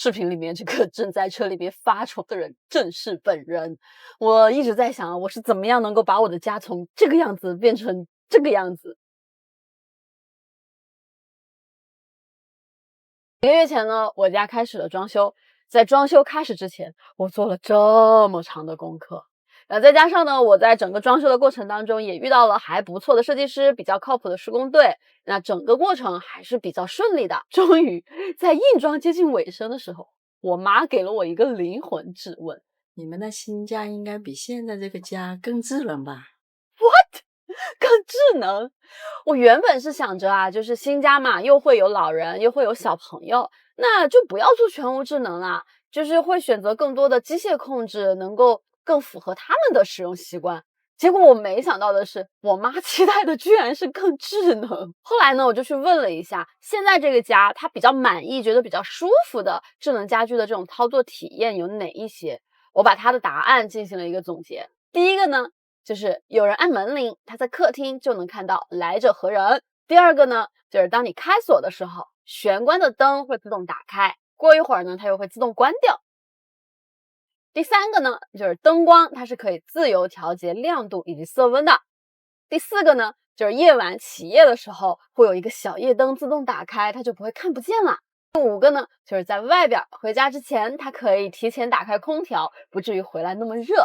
視頻裡面這個正在車裡面發愁的人正是本人。我一直在想，我是怎麼樣能夠把我的家從這個樣子变成这个样子。1个月前呢，我家開始了裝修。在裝修開始之前，我做了這麼長的功課。再加上呢，我在整個裝修的過程當中也遇到了還不錯的設計師，比較靠譜的施工隊。那整個過程還是比較順利的。終於在硬裝接近尾聲的時候，我媽給了我一個靈魂質問：你們的新家應該比現在這個家更智能吧？ What？ 更智能？我原本是想着啊，就是新家嘛，又會有老人，又會有小朋友，那就不要做全屋智能啦，就是會選擇更多的機械控制，能夠更符合他們的使用習慣。結果我沒想到的是，我媽期待的居然是更智能。後來呢，我就去問了一下，現在這個家她比較滿意，覺得比較舒服的智能家居的這種操作體驗有哪一些？我把她的答案進行了一個總結。第一個呢，就是有人按門鈴，他在客廳就能看到來者何人。第二個呢，就是當你開鎖的時候，玄關的燈會自動打開，過一會兒呢，它又會自動關掉。第三個呢，就是燈光，它是可以自由調節亮度以及色溫的。第四個呢，就是夜晚起夜的時候，會有一個小夜燈自動打開，它就不會看不見了。第五個呢，就是在外邊回家之前，它可以提前打開空調，不至於回來那麼熱。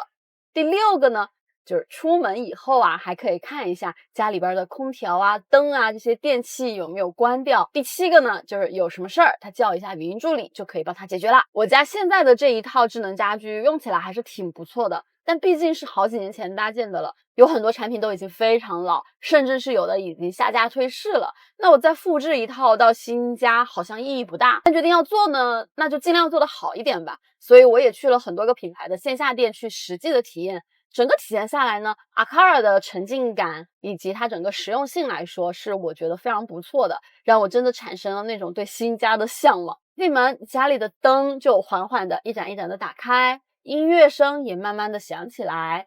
第六個呢，就是出門以後啊，還可以看一下家裡邊的空調啊、燈啊這些電器有沒有關掉。第七個呢，就是有什麼事兒，他叫一下語音助理就可以幫他解決了。我家現在的這一套智能家居用起來還是挺不錯的，但畢竟是好幾年前搭建的了，有很多產品都已經非常老，甚至是有的已經下架退市了。那我再複製一套到新家好像意義不大，但決定要做呢，那就盡量做得好一點吧。所以我也去了很多個品牌的線下店去實際的體驗。整個體驗下來呢，Aqara的沉浸感以及它整個實用性來說，是我覺得非常不錯的，讓我真的產生了那種對新家的向往。進門，家裡的燈就緩緩的一盞一盞的打開，音樂聲也慢慢的響起來。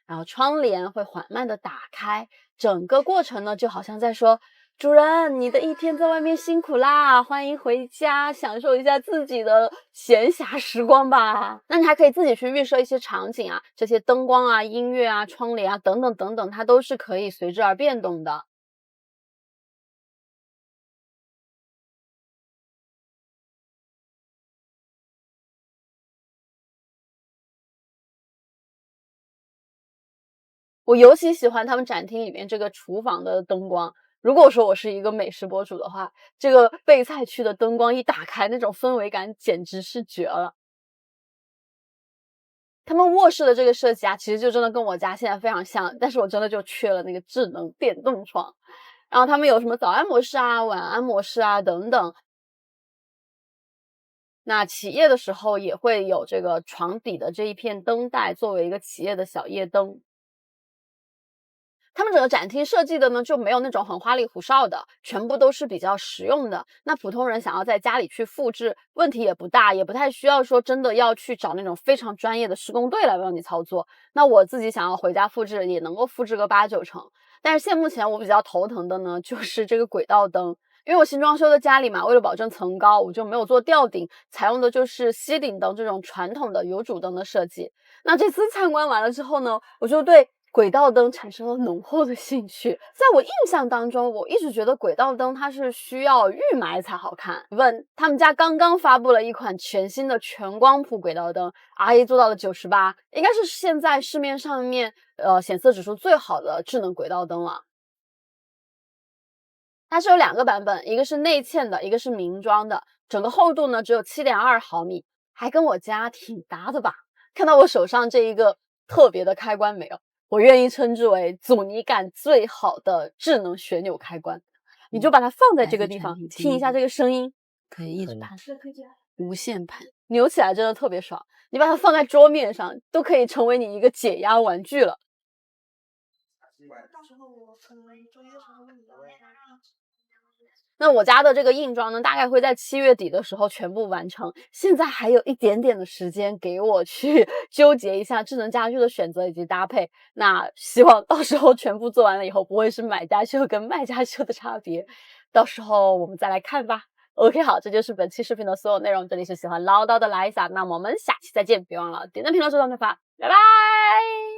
然後窗簾會緩慢的打開，整個過程呢，就好像在說，主人，你的一天在外面辛苦啦，歡迎回家，享受一下自己的閒暇時光吧。那你還可以自己去預設一些場景啊，這些燈光啊、音樂啊、窗簾啊等等等等，它都是可以隨之而變動的。我尤其喜歡他們展廳裡面這個廚房的燈光。如果說我是一個美食博主的話，這個備菜區的燈光一打開，那種氛圍感簡直是絕了。他們臥室的這個設計啊，其實就真的跟我家現在非常像，但是我真的就缺了那個智能電動床。然後他們有什麼早安模式啊、晚安模式啊等等。那起夜的時候也會有這個床底的這一片燈帶作為一個起夜的小夜燈。他們整個展廳設計的呢，就沒有那種很花裡胡哨的，全部都是比較實用的。那普通人想要在家裡去複製，問題也不大，也不太需要說真的要去找那種非常專業的施工隊來幫你操作。那我自己想要回家複製，也能夠複製個8、9成。但是現目前我比較頭疼的呢，就是這個軌道燈。因為我新裝修的家裡嘛，為了保證層高，我就沒有做吊頂，採用的就是吸頂燈這種傳統的有主燈的設計。那這次參觀完了之後呢，我就對軌道燈產生了濃厚的興趣。在我印象當中，我一直覺得軌道燈它是需要預買才好看。問他們家剛剛發布了一款全新的全光譜軌道燈 ，RA 做到了98，應該是現在市面上面顯色指數最好的智能軌道燈了。它是有2個版本，一個是內嵌的，一個是明裝的。整個厚度呢只有7.2毫米，還跟我家挺搭的吧？看到我手上這一個特別的開關沒有？我願意稱之為阻尼感最好的智能旋鈕開關。你就把它放在這個地方，聽一下這個聲音，可以一直盤，無限盤，扭起來真的特別爽。你把它放在桌面上，都可以成為你一個解壓玩具了。到時候我可能周一的時候問你。那我家的这個硬裝呢，大概會在7月底的時候全部完成。現在還有一點點的時間給我去糾結一下智能家居的選擇以及搭配。那希望到時候全部做完了以後，不會是買家秀跟賣家秀的差別。到時候我們再來看吧。OK， 好，這就是本期視頻的所有內容。這裡是喜歡嘮叨的萊薩，那麼我們下期再見，別忘了點讚、評論、收藏、轉發，拜拜。